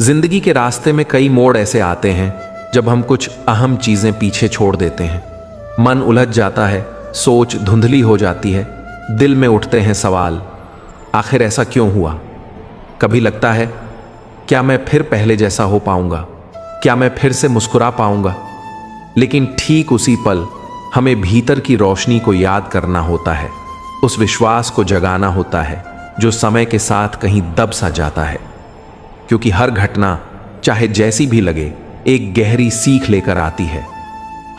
जिंदगी के रास्ते में कई मोड़ ऐसे आते हैं जब हम कुछ अहम चीजें पीछे छोड़ देते हैं। मन उलझ जाता है, सोच धुंधली हो जाती है, दिल में उठते हैं सवाल, आखिर ऐसा क्यों हुआ। कभी लगता है क्या मैं फिर पहले जैसा हो पाऊंगा, क्या मैं फिर से मुस्कुरा पाऊंगा। लेकिन ठीक उसी पल हमें भीतर की रोशनी को याद करना होता है, उस विश्वास को जगाना होता है जो समय के साथ कहीं दब सा जाता है। क्योंकि हर घटना चाहे जैसी भी लगे एक गहरी सीख लेकर आती है।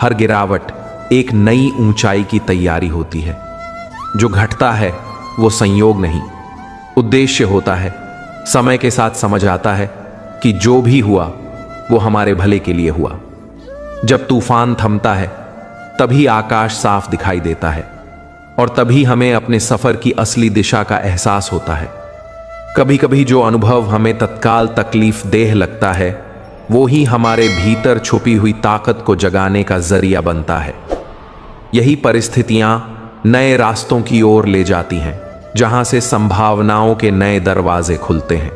हर गिरावट एक नई ऊंचाई की तैयारी होती है। जो घटता है वो संयोग नहीं, उद्देश्य होता है। समय के साथ समझ आता है कि जो भी हुआ वो हमारे भले के लिए हुआ। जब तूफान थमता है तभी आकाश साफ दिखाई देता है और तभी हमें अपने सफर की असली दिशा का एहसास होता है। कभी कभी जो अनुभव हमें तत्काल तकलीफ देह लगता है वो ही हमारे भीतर छुपी हुई ताकत को जगाने का जरिया बनता है। यही परिस्थितियां नए रास्तों की ओर ले जाती हैं, जहां से संभावनाओं के नए दरवाजे खुलते हैं।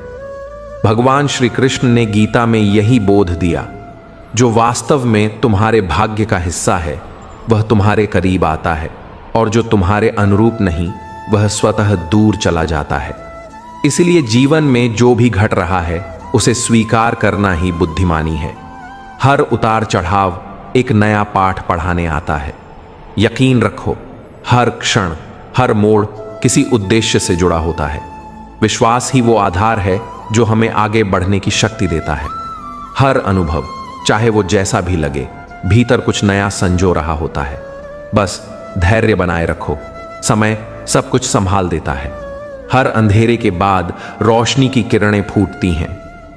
भगवान श्री कृष्ण ने गीता में यही बोध दिया, जो वास्तव में तुम्हारे भाग्य का हिस्सा है वह तुम्हारे करीब आता है, और जो तुम्हारे अनुरूप नहीं वह स्वतः दूर चला जाता है। इसलिए जीवन में जो भी घट रहा है उसे स्वीकार करना ही बुद्धिमानी है। हर उतार चढ़ाव एक नया पाठ पढ़ाने आता है। यकीन रखो, हर क्षण, हर मोड़ किसी उद्देश्य से जुड़ा होता है। विश्वास ही वो आधार है जो हमें आगे बढ़ने की शक्ति देता है। हर अनुभव, चाहे वो जैसा भी लगे, भीतर कुछ नया संजो रहा होता है। बस धैर्य बनाए रखो, समय सब कुछ संभाल देता है। हर अंधेरे के बाद रोशनी की किरणें फूटती हैं,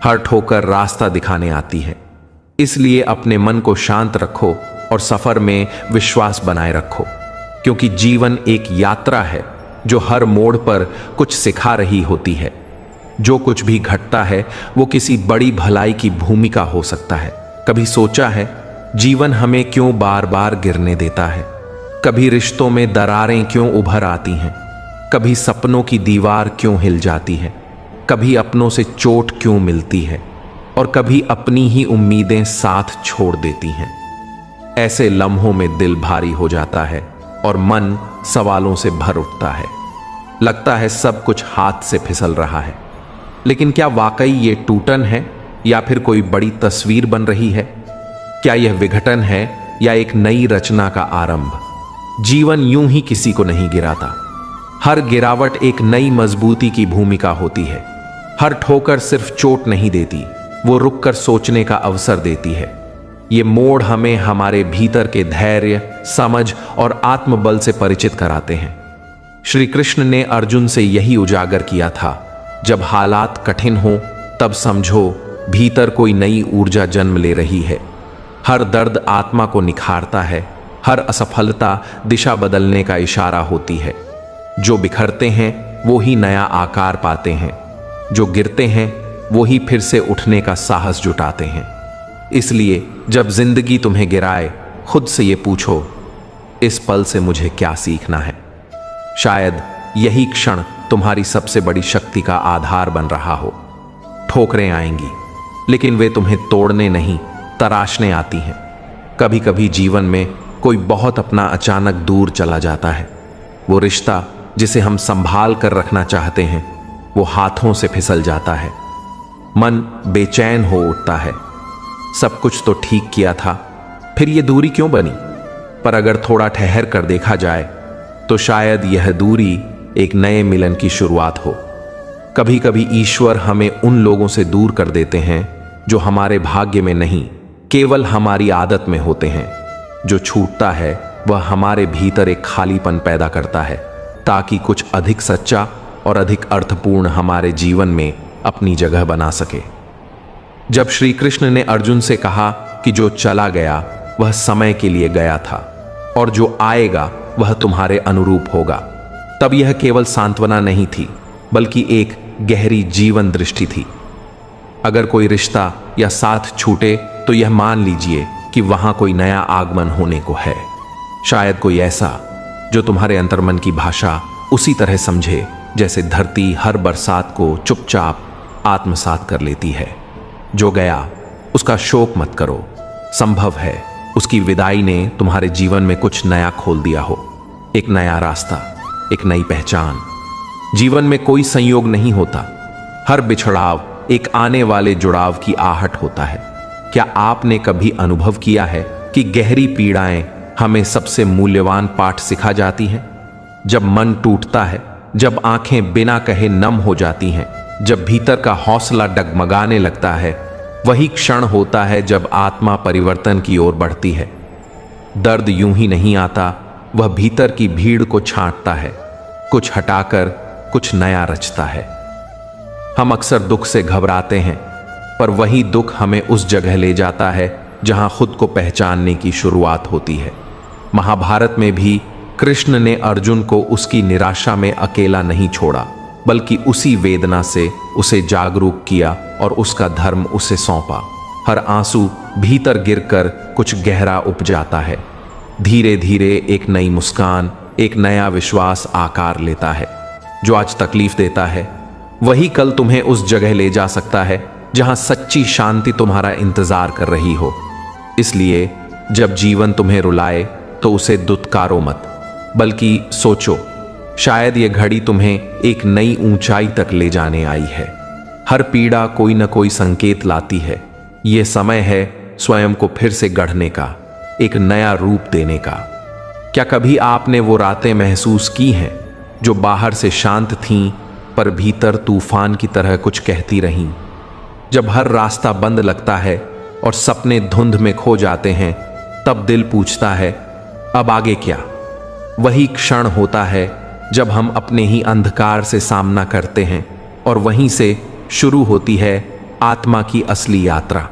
हर ठोकर रास्ता दिखाने आती है। इसलिए अपने मन को शांत रखो और सफर में विश्वास बनाए रखो, क्योंकि जीवन एक यात्रा है जो हर मोड़ पर कुछ सिखा रही होती है। जो कुछ भी घटता है वो किसी बड़ी भलाई की भूमिका हो सकता है। कभी सोचा है जीवन हमें क्यों बार बार गिरने देता है? कभी रिश्तों में दरारें क्यों उभर आती हैं? कभी सपनों की दीवार क्यों हिल जाती है? कभी अपनों से चोट क्यों मिलती है और कभी अपनी ही उम्मीदें साथ छोड़ देती हैं? ऐसे लम्हों में दिल भारी हो जाता है और मन सवालों से भर उठता है। लगता है सब कुछ हाथ से फिसल रहा है। लेकिन क्या वाकई ये टूटन है या फिर कोई बड़ी तस्वीर बन रही है? क्या यह विघटन है या एक नई रचना का आरंभ? जीवन यूं ही किसी को नहीं गिराता। हर गिरावट एक नई मजबूती की भूमिका होती है। हर ठोकर सिर्फ चोट नहीं देती, वो रुककर सोचने का अवसर देती है। ये मोड़ हमें हमारे भीतर के धैर्य, समझ और आत्मबल से परिचित कराते हैं। श्री कृष्ण ने अर्जुन से यही उजागर किया था, जब हालात कठिन हो तब समझो भीतर कोई नई ऊर्जा जन्म ले रही है। हर दर्द आत्मा को निखारता है, हर असफलता दिशा बदलने का इशारा होती है। जो बिखरते हैं वो ही नया आकार पाते हैं, जो गिरते हैं वो ही फिर से उठने का साहस जुटाते हैं। इसलिए जब जिंदगी तुम्हें गिराए, खुद से ये पूछो, इस पल से मुझे क्या सीखना है? शायद यही क्षण तुम्हारी सबसे बड़ी शक्ति का आधार बन रहा हो। ठोकरें आएंगी, लेकिन वे तुम्हें तोड़ने नहीं, तराशने आती हैं। कभी कभी जीवन में कोई बहुत अपना अचानक दूर चला जाता है। वो रिश्ता जिसे हम संभाल कर रखना चाहते हैं वो हाथों से फिसल जाता है। मन बेचैन हो उठता है, सब कुछ तो ठीक किया था, फिर ये दूरी क्यों बनी? पर अगर थोड़ा ठहर कर देखा जाए तो शायद यह दूरी एक नए मिलन की शुरुआत हो। कभी कभी ईश्वर हमें उन लोगों से दूर कर देते हैं जो हमारे भाग्य में नहीं, केवल हमारी आदत में होते हैं। जो छूटता है वह हमारे भीतर एक खालीपन पैदा करता है, ताकि कुछ अधिक सच्चा और अधिक अर्थपूर्ण हमारे जीवन में अपनी जगह बना सके। जब श्री कृष्ण ने अर्जुन से कहा कि जो चला गया वह समय के लिए गया था और जो आएगा वह तुम्हारे अनुरूप होगा, तब यह केवल सांत्वना नहीं थी, बल्कि एक गहरी जीवन दृष्टि थी। अगर कोई रिश्ता या साथ छूटे तो यह मान लीजिए कि वहां कोई नया आगमन होने को है। शायद कोई ऐसा जो तुम्हारे अंतर्मन की भाषा उसी तरह समझे जैसे धरती हर बरसात को चुपचाप आत्मसात कर लेती है। जो गया उसका शोक मत करो। संभव है उसकी विदाई ने तुम्हारे जीवन में कुछ नया खोल दिया हो, एक नया रास्ता, एक नई पहचान। जीवन में कोई संयोग नहीं होता, हर बिछड़ाव एक आने वाले जुड़ाव की आहट होता है। क्या आपने कभी अनुभव किया है कि गहरी पीड़ाएं हमें सबसे मूल्यवान पाठ सिखा जाती हैं? जब मन टूटता है, जब आंखें बिना कहे नम हो जाती हैं, जब भीतर का हौसला डगमगाने लगता है, वही क्षण होता है जब आत्मा परिवर्तन की ओर बढ़ती है। दर्द यूं ही नहीं आता, वह भीतर की भीड़ को छांटता है, कुछ हटाकर कुछ नया रचता है। हम अक्सर दुख से घबराते हैं, पर वही दुख हमें उस जगह ले जाता है जहां खुद को पहचानने की शुरुआत होती है। महाभारत में भी कृष्ण ने अर्जुन को उसकी निराशा में अकेला नहीं छोड़ा, बल्कि उसी वेदना से उसे जागरूक किया और उसका धर्म उसे सौंपा। हर आंसू भीतर गिरकर कुछ गहरा उपजाता है। धीरे धीरे एक नई मुस्कान, एक नया विश्वास आकार लेता है। जो आज तकलीफ देता है, वही कल तुम्हें उस जगह ले जा सकता है जहां सच्ची शांति तुम्हारा इंतजार कर रही हो। इसलिए जब जीवन तुम्हें रुलाए तो उसे दुत्कारो मत, बल्कि सोचो, शायद यह घड़ी तुम्हें एक नई ऊंचाई तक ले जाने आई है। हर पीड़ा कोई न कोई संकेत लाती है। यह समय है स्वयं को फिर से गढ़ने का, एक नया रूप देने का। क्या कभी आपने वो रातें महसूस की हैं जो बाहर से शांत थीं पर भीतर तूफान की तरह कुछ कहती रहीं? जब हर रास्ता बंद लगता है और सपने धुंध में खो जाते हैं, तब दिल पूछता है, अब आगे क्या? वही क्षण होता है जब हम अपने ही अंधकार से सामना करते हैं और वहीं से शुरू होती है आत्मा की असली यात्रा।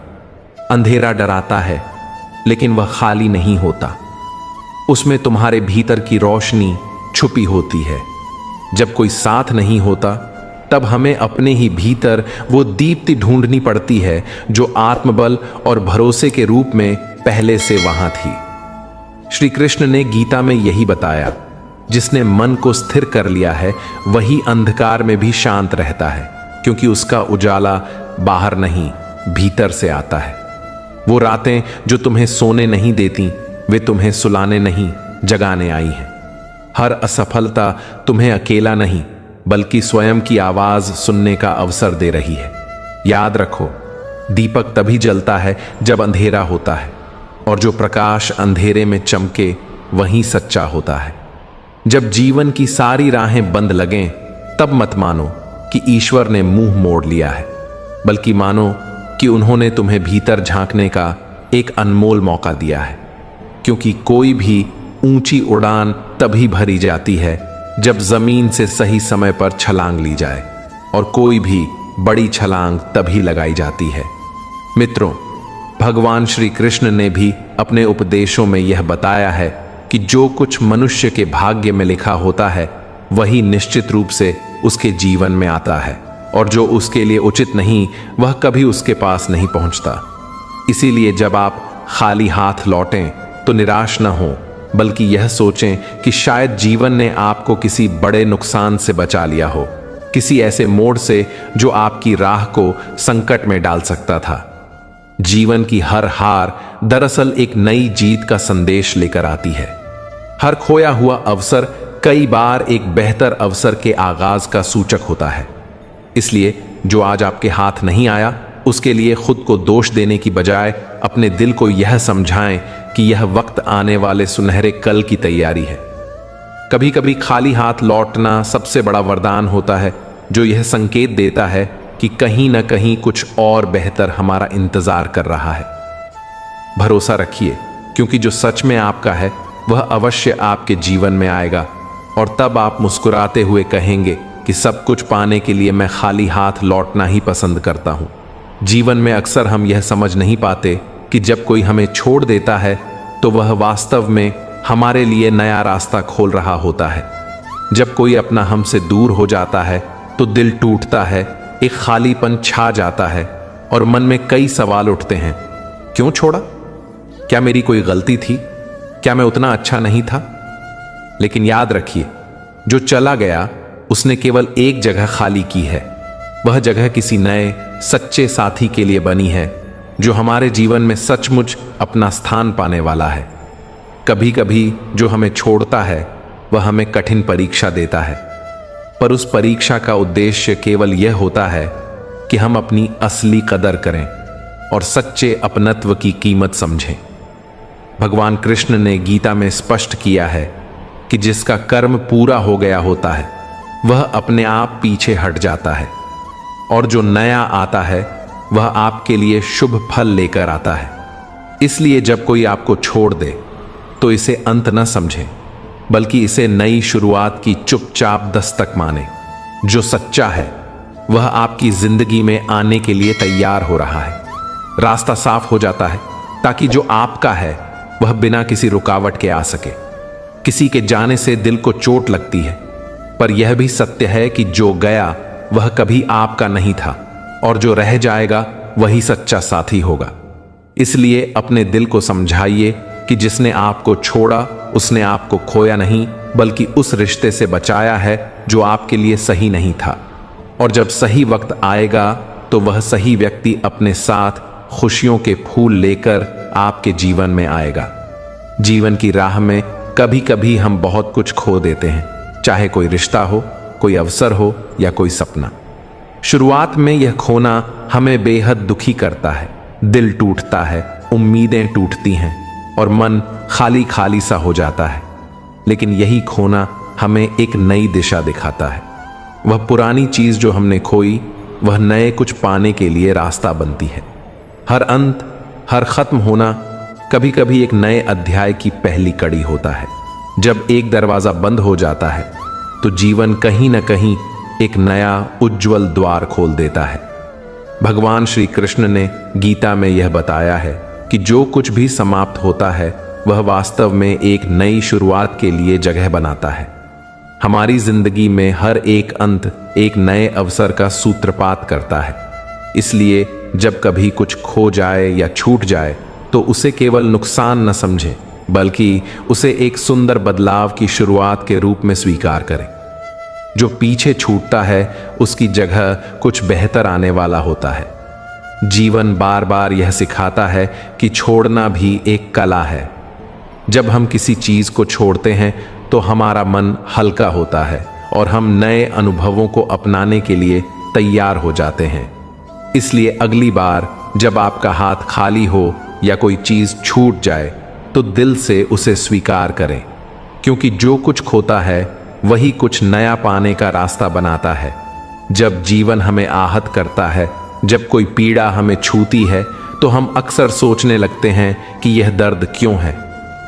अंधेरा डराता है, लेकिन वह खाली नहीं होता। उसमें तुम्हारे भीतर की रोशनी छुपी होती है। जब कोई साथ नहीं होता, तब हमें अपने ही भीतर वो दीप्ति ढूंढनी पड़ती है जो आत्मबल और भरोसे के रूप में पहले से वहां थी। श्री कृष्ण ने गीता में यही बताया, जिसने मन को स्थिर कर लिया है वही अंधकार में भी शांत रहता है, क्योंकि उसका उजाला बाहर नहीं भीतर से आता है। वो रातें जो तुम्हें सोने नहीं देती, वे तुम्हें सुलाने नहीं जगाने आई हैं। हर असफलता तुम्हें अकेला नहीं, बल्कि स्वयं की आवाज सुनने का अवसर दे रही है। याद रखो, दीपक तभी जलता है जब अंधेरा होता है, और जो प्रकाश अंधेरे में चमके वही सच्चा होता है। जब जीवन की सारी राहें बंद लगें, तब मत मानो कि ईश्वर ने मुंह मोड़ लिया है, बल्कि मानो कि उन्होंने तुम्हें भीतर झांकने का एक अनमोल मौका दिया है। क्योंकि कोई भी ऊंची उड़ान तभी भरी जाती है जब जमीन से सही समय पर छलांग ली जाए, और कोई भी बड़ी छलांग तभी लगाई जाती है। मित्रों, भगवान श्री कृष्ण ने भी अपने उपदेशों में यह बताया है कि जो कुछ मनुष्य के भाग्य में लिखा होता है, वही निश्चित रूप से उसके जीवन में आता है, और जो उसके लिए उचित नहीं, वह कभी उसके पास नहीं पहुंचता। इसीलिए जब आप खाली हाथ लौटें तो निराश न हो, बल्कि यह सोचें कि शायद जीवन ने आपको किसी बड़े नुकसान से बचा लिया हो, किसी ऐसे मोड़ से जो आपकी राह को संकट में डाल सकता था। जीवन की हर हार दरअसल एक नई जीत का संदेश लेकर आती है। हर खोया हुआ अवसर कई बार एक बेहतर अवसर के आगाज का सूचक होता है। इसलिए जो आज आपके हाथ नहीं आया, उसके लिए खुद को दोष देने की बजाय अपने दिल को यह समझाएं कि यह वक्त आने वाले सुनहरे कल की तैयारी है। कभी कभी खाली हाथ लौटना सबसे बड़ा वरदान होता है, जो यह संकेत देता है कि कहीं न कहीं कुछ और बेहतर हमारा इंतजार कर रहा है। भरोसा रखिए, क्योंकि जो सच में आपका है वह अवश्य आपके जीवन में आएगा, और तब आप मुस्कुराते हुए कहेंगे कि सब कुछ पाने के लिए मैं खाली हाथ लौटना ही पसंद करता हूं। जीवन में अक्सर हम यह समझ नहीं पाते कि जब कोई हमें छोड़ देता है तो वह वास्तव में हमारे लिए नया रास्ता खोल रहा होता है। जब कोई अपना हमसे दूर हो जाता है तो दिल टूटता है, एक खालीपन छा जाता है, और मन में कई सवाल उठते हैं। क्यों छोड़ा? क्या मेरी कोई गलती थी? क्या मैं उतना अच्छा नहीं था? लेकिन याद रखिए, जो चला गया उसने केवल एक जगह खाली की है, वह जगह किसी नए सच्चे साथी के लिए बनी है जो हमारे जीवन में सचमुच अपना स्थान पाने वाला है। कभी कभी जो हमें छोड़ता है वह हमें कठिन परीक्षा देता है, पर उस परीक्षा का उद्देश्य केवल यह होता है कि हम अपनी असली कदर करें और सच्चे अपनत्व की कीमत समझें। भगवान कृष्ण ने गीता में स्पष्ट किया है कि जिसका कर्म पूरा हो गया होता है वह अपने आप पीछे हट जाता है, और जो नया आता है वह आपके लिए शुभ फल लेकर आता है। इसलिए जब कोई आपको छोड़ दे तो इसे अंत न समझें, बल्कि इसे नई शुरुआत की चुपचाप दस्तक माने। जो सच्चा है वह आपकी जिंदगी में आने के लिए तैयार हो रहा है। रास्ता साफ हो जाता है ताकि जो आपका है वह बिना किसी रुकावट के आ सके। किसी के जाने से दिल को चोट लगती है, पर यह भी सत्य है कि जो गया वह कभी आपका नहीं था, और जो रह जाएगा वही सच्चा साथी होगा। इसलिए अपने दिल को समझाइए कि जिसने आपको छोड़ा उसने आपको खोया नहीं, बल्कि उस रिश्ते से बचाया है जो आपके लिए सही नहीं था। और जब सही वक्त आएगा तो वह सही व्यक्ति अपने साथ खुशियों के फूल लेकर आपके जीवन में आएगा। जीवन की राह में कभी कभी हम बहुत कुछ खो देते हैं, चाहे कोई रिश्ता हो, कोई अवसर हो या कोई सपना। शुरुआत में यह खोना हमें बेहद दुखी करता है, दिल टूटता है, उम्मीदें टूटती हैं और मन खाली खाली सा हो जाता है। लेकिन यही खोना हमें एक नई दिशा दिखाता है। वह पुरानी चीज जो हमने खोई वह नए कुछ पाने के लिए रास्ता बनती है। हर अंत, हर खत्म होना कभी कभी एक नए अध्याय की पहली कड़ी होता है। जब एक दरवाजा बंद हो जाता है तो जीवन कहीं न कहीं एक नया उज्जवल द्वार खोल देता है। भगवान श्री कृष्ण ने गीता में यह बताया है कि जो कुछ भी समाप्त होता है वह वास्तव में एक नई शुरुआत के लिए जगह बनाता है। हमारी जिंदगी में हर एक अंत एक नए अवसर का सूत्रपात करता है। इसलिए जब कभी कुछ खो जाए या छूट जाए तो उसे केवल नुकसान न समझें, बल्कि उसे एक सुंदर बदलाव की शुरुआत के रूप में स्वीकार करें। जो पीछे छूटता है उसकी जगह कुछ बेहतर आने वाला होता है। जीवन बार बार यह सिखाता है कि छोड़ना भी एक कला है। जब हम किसी चीज को छोड़ते हैं तो हमारा मन हल्का होता है और हम नए अनुभवों को अपनाने के लिए तैयार हो जाते हैं। इसलिए अगली बार जब आपका हाथ खाली हो या कोई चीज छूट जाए तो दिल से उसे स्वीकार करें, क्योंकि जो कुछ खोता है वही कुछ नया पाने का रास्ता बनाता है। जब जीवन हमें आहत करता है, जब कोई पीड़ा हमें छूती है, तो हम अक्सर सोचने लगते हैं कि यह दर्द क्यों है।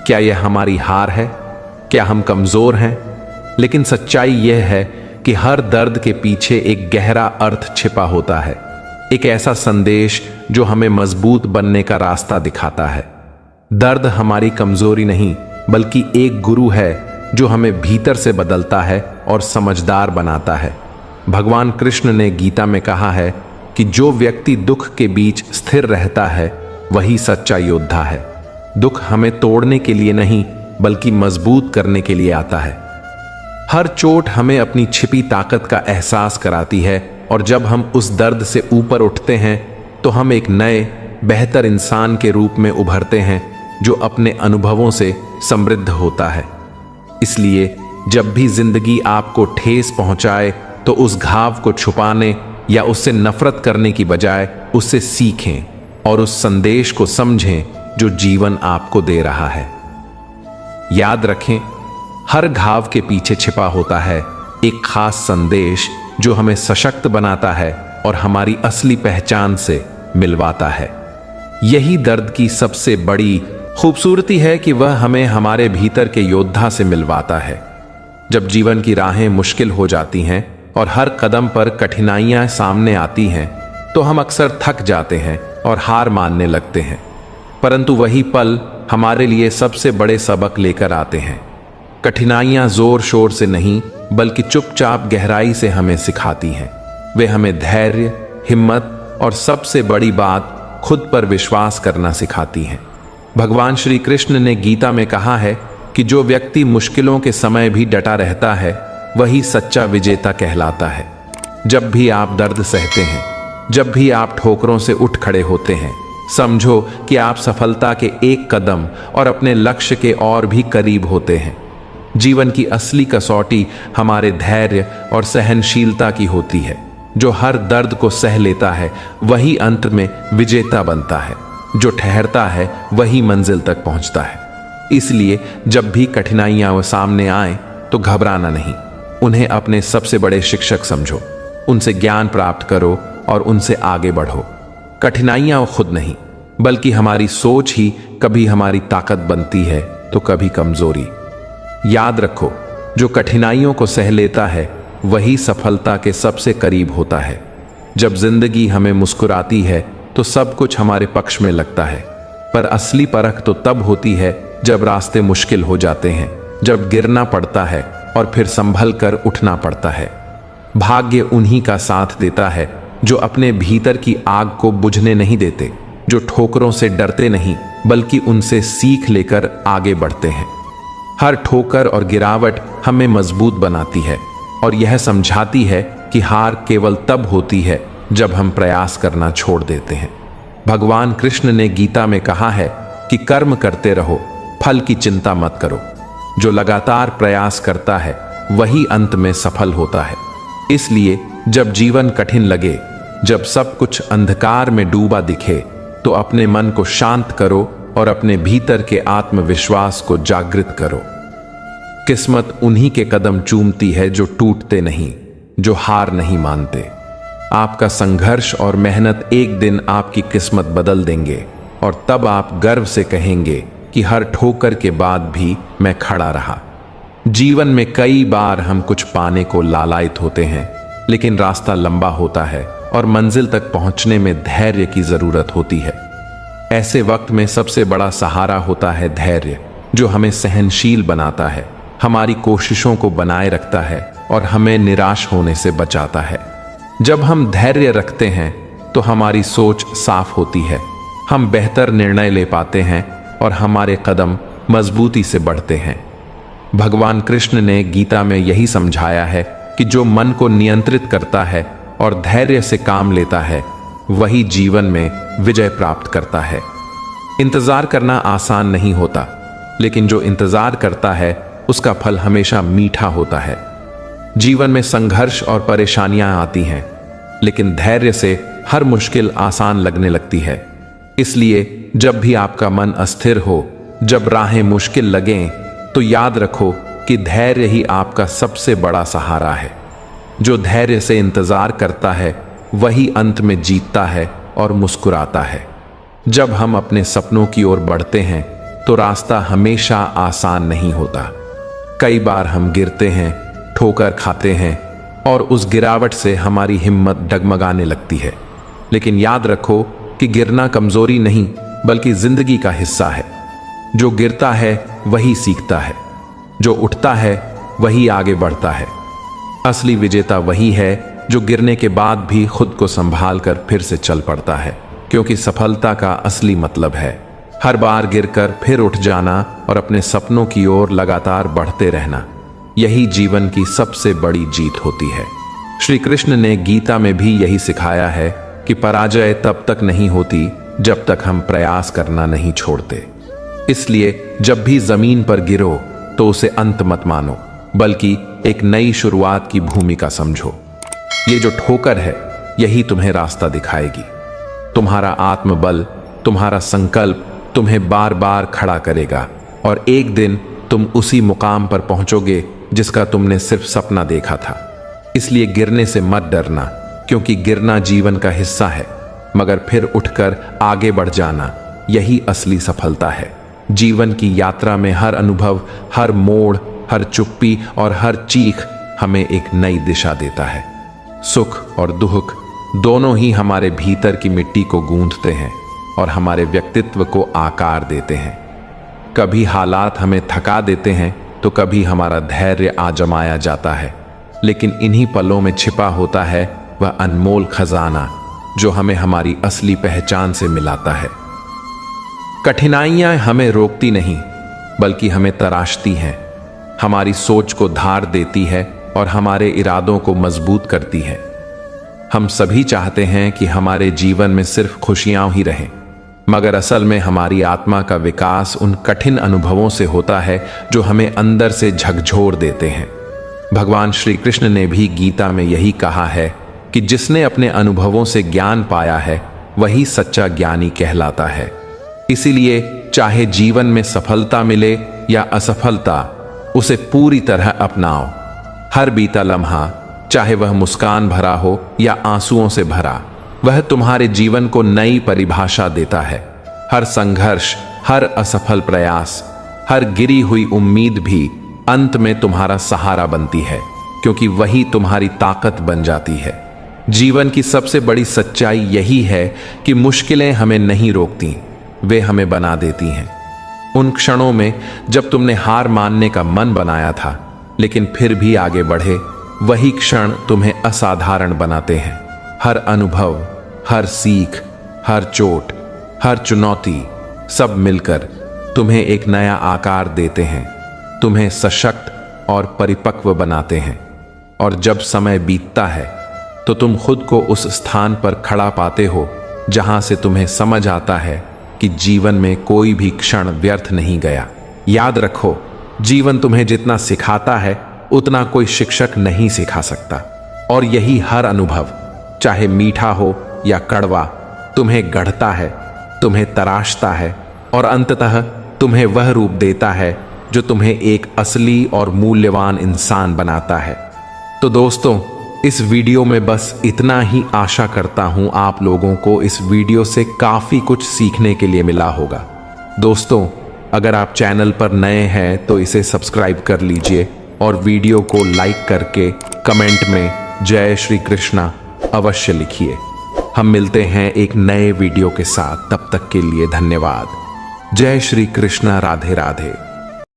क्या यह हमारी हार है? क्या हम कमजोर हैं? लेकिन सच्चाई यह है कि हर दर्द के पीछे एक गहरा अर्थ छिपा होता है, एक ऐसा संदेश जो हमें मजबूत बनने का रास्ता दिखाता है। दर्द हमारी कमजोरी नहीं, बल्कि एक गुरु है जो हमें भीतर से बदलता है और समझदार बनाता है। भगवान कृष्ण ने गीता में कहा है कि जो व्यक्ति दुख के बीच स्थिर रहता है वही सच्चा योद्धा है। दुख हमें तोड़ने के लिए नहीं, बल्कि मजबूत करने के लिए आता है। हर चोट हमें अपनी छिपी ताकत का एहसास कराती है, और जब हम उस दर्द से ऊपर उठते हैं तो हम एक नए बेहतर इंसान के रूप में उभरते हैं जो अपने अनुभवों से समृद्ध होता है। इसलिए जब भी जिंदगी आपको ठेस पहुंचाए तो उस घाव को छुपाने या उससे नफरत करने की बजाय उससे सीखें और उस संदेश को समझें जो जीवन आपको दे रहा है। याद रखें, हर घाव के पीछे छिपा होता है एक खास संदेश जो हमें सशक्त बनाता है और हमारी असली पहचान से मिलवाता है। यही दर्द की सबसे बड़ी खूबसूरती है कि वह हमें हमारे भीतर के योद्धा से मिलवाता है। जब जीवन की राहें मुश्किल हो जाती हैं और हर कदम पर कठिनाइयां सामने आती हैं, तो हम अक्सर थक जाते हैं और हार मानने लगते हैं। परंतु वही पल हमारे लिए सबसे बड़े सबक लेकर आते हैं। कठिनाइयां जोर शोर से नहीं, बल्कि चुपचाप गहराई से हमें सिखाती हैं। वे हमें धैर्य, हिम्मत और सबसे बड़ी बात, खुद पर विश्वास करना सिखाती हैं। भगवान श्री कृष्ण ने गीता में कहा है कि जो व्यक्ति मुश्किलों के समय भी डटा रहता है वही सच्चा विजेता कहलाता है। जब भी आप दर्द सहते हैं, जब भी आप ठोकरों से उठ खड़े होते हैं, समझो कि आप सफलता के एक कदम और अपने लक्ष्य के और भी करीब होते हैं। जीवन की असली कसौटी हमारे धैर्य और सहनशीलता की होती है। जो हर दर्द को सह लेता है वही अंत में विजेता बनता है। जो ठहरता है वही मंजिल तक पहुंचता है। इसलिए जब भी कठिनाइयां वो सामने आए तो घबराना नहीं, उन्हें अपने सबसे बड़े शिक्षक समझो, उनसे ज्ञान प्राप्त करो और उनसे आगे बढ़ो। कठिनाइयां खुद नहीं, बल्कि हमारी सोच ही कभी हमारी ताकत बनती है तो कभी कमजोरी। याद रखो, जो कठिनाइयों को सह लेता है वही सफलता के सबसे करीब होता है। जब जिंदगी हमें मुस्कुराती है तो सब कुछ हमारे पक्ष में लगता है, पर असली परख तो तब होती है जब रास्ते मुश्किल हो जाते हैं, जब गिरना पड़ता है और फिर संभल कर उठना पड़ता है। भाग्य उन्हीं का साथ देता है जो अपने भीतर की आग को बुझने नहीं देते, जो ठोकरों से डरते नहीं बल्कि उनसे सीख लेकर आगे बढ़ते हैं। हर ठोकर और गिरावट हमें मजबूत बनाती है और यह समझाती है कि हार केवल तब होती है जब हम प्रयास करना छोड़ देते हैं। भगवान कृष्ण ने गीता में कहा है कि कर्म करते रहो, फल की चिंता मत करो। जो लगातार प्रयास करता है वही अंत में सफल होता है। इसलिए जब जीवन कठिन लगे, जब सब कुछ अंधकार में डूबा दिखे, तो अपने मन को शांत करो और अपने भीतर के आत्मविश्वास को जागृत करो। किस्मत उन्हीं के कदम चूमती है जो टूटते नहीं, जो हार नहीं मानते। आपका संघर्ष और मेहनत एक दिन आपकी किस्मत बदल देंगे और तब आप गर्व से कहेंगे कि हर ठोकर के बाद भी मैं खड़ा रहा। जीवन में कई बार हम कुछ पाने को लालायित होते हैं, लेकिन रास्ता लंबा होता है और मंजिल तक पहुंचने में धैर्य की जरूरत होती है। ऐसे वक्त में सबसे बड़ा सहारा होता है धैर्य, जो हमें सहनशील बनाता है, हमारी कोशिशों को बनाए रखता है और हमें निराश होने से बचाता है। जब हम धैर्य रखते हैं तो हमारी सोच साफ होती है, हम बेहतर निर्णय ले पाते हैं और हमारे कदम मजबूती से बढ़ते हैं। भगवान कृष्ण ने गीता में यही समझाया है कि जो मन को नियंत्रित करता है और धैर्य से काम लेता है वही जीवन में विजय प्राप्त करता है। इंतजार करना आसान नहीं होता, लेकिन जो इंतजार करता है उसका फल हमेशा मीठा होता है। जीवन में संघर्ष और परेशानियां आती हैं, लेकिन धैर्य से हर मुश्किल आसान लगने लगती है। इसलिए जब भी आपका मन अस्थिर हो, जब राहें मुश्किल लगें, तो याद रखो कि धैर्य ही आपका सबसे बड़ा सहारा है। जो धैर्य से इंतजार करता है वही अंत में जीतता है और मुस्कुराता है। जब हम अपने सपनों की ओर बढ़ते हैं तो रास्ता हमेशा आसान नहीं होता। कई बार हम गिरते हैं, ठोकर खाते हैं और उस गिरावट से हमारी हिम्मत डगमगाने लगती है। लेकिन याद रखो कि गिरना कमजोरी नहीं बल्कि जिंदगी का हिस्सा है। जो गिरता है वही सीखता है, जो उठता है वही आगे बढ़ता है। असली विजेता वही है जो गिरने के बाद भी खुद को संभाल कर फिर से चल पड़ता है, क्योंकि सफलता का असली मतलब है हर बार गिरकर फिर उठ जाना और अपने सपनों की ओर लगातार बढ़ते रहना। यही जीवन की सबसे बड़ी जीत होती है। श्री कृष्ण ने गीता में भी यही सिखाया है कि पराजय तब तक नहीं होती जब तक हम प्रयास करना नहीं छोड़ते। इसलिए जब भी जमीन पर गिरो तो उसे अंत मत मानो, बल्कि एक नई शुरुआत की भूमिका समझो। ये जो ठोकर है यही तुम्हें रास्ता दिखाएगी। तुम्हारा आत्मबल, तुम्हारा संकल्प तुम्हें बार बार खड़ा करेगा और एक दिन तुम उसी मुकाम पर पहुंचोगे जिसका तुमने सिर्फ सपना देखा था। इसलिए गिरने से मत डरना, क्योंकि गिरना जीवन का हिस्सा है, मगर फिर उठकर आगे बढ़ जाना यही असली सफलता है। जीवन की यात्रा में हर अनुभव, हर मोड़, हर चुप्पी और हर चीख हमें एक नई दिशा देता है। सुख और दुख दोनों ही हमारे भीतर की मिट्टी को गूंथते हैं और हमारे व्यक्तित्व को आकार देते हैं। कभी हालात हमें थका देते हैं तो कभी हमारा धैर्य आजमाया जाता है, लेकिन इन्हीं पलों में छिपा होता है वह अनमोल खजाना जो हमें हमारी असली पहचान से मिलाता है। कठिनाइयां हमें रोकती नहीं बल्कि हमें तराशती हैं, हमारी सोच को धार देती है और हमारे इरादों को मजबूत करती है। हम सभी चाहते हैं कि हमारे जीवन में सिर्फ खुशियां ही रहें, मगर असल में हमारी आत्मा का विकास उन कठिन अनुभवों से होता है जो हमें अंदर से झकझोर देते हैं। भगवान श्री कृष्ण ने भी गीता में यही कहा है कि जिसने अपने अनुभवों से ज्ञान पाया है वही सच्चा ज्ञानी कहलाता है। इसीलिए चाहे जीवन में सफलता मिले या असफलता, उसे पूरी तरह अपनाओ। हर बीता लम्हा, चाहे वह मुस्कान भरा हो या आंसुओं से भरा, वह तुम्हारे जीवन को नई परिभाषा देता है। हर संघर्ष, हर असफल प्रयास, हर गिरी हुई उम्मीद भी अंत में तुम्हारा सहारा बनती है, क्योंकि वही तुम्हारी ताकत बन जाती है। जीवन की सबसे बड़ी सच्चाई यही है कि मुश्किलें हमें नहीं रोकती, वे हमें बना देती हैं। उन क्षणों में जब तुमने हार मानने का मन बनाया था लेकिन फिर भी आगे बढ़े, वही क्षण तुम्हें असाधारण बनाते हैं। हर अनुभव, हर सीख, हर चोट, हर चुनौती, सब मिलकर तुम्हें एक नया आकार देते हैं, तुम्हें सशक्त और परिपक्व बनाते हैं। और जब समय बीतता है तो तुम खुद को उस स्थान पर खड़ा पाते हो जहां से तुम्हें समझ आता है कि जीवन में कोई भी क्षण व्यर्थ नहीं गया। याद रखो, जीवन तुम्हें जितना सिखाता है उतना कोई शिक्षक नहीं सिखा सकता। और यही हर अनुभव, चाहे मीठा हो या कड़वा, तुम्हें गढ़ता है, तुम्हें तराशता है और अंततः तुम्हें वह रूप देता है जो तुम्हें एक असली और मूल्यवान इंसान बनाता है। तो दोस्तों, इस वीडियो में बस इतना ही। आशा करता हूं आप लोगों को इस वीडियो से काफ़ी कुछ सीखने के लिए मिला होगा। दोस्तों, अगर आप चैनल पर नए हैं तो इसे सब्सक्राइब कर लीजिए और वीडियो को लाइक करके कमेंट में जय श्री कृष्णा अवश्य लिखिए। हम मिलते हैं एक नए वीडियो के साथ, तब तक के लिए धन्यवाद। जय श्री कृष्णा। राधे राधे।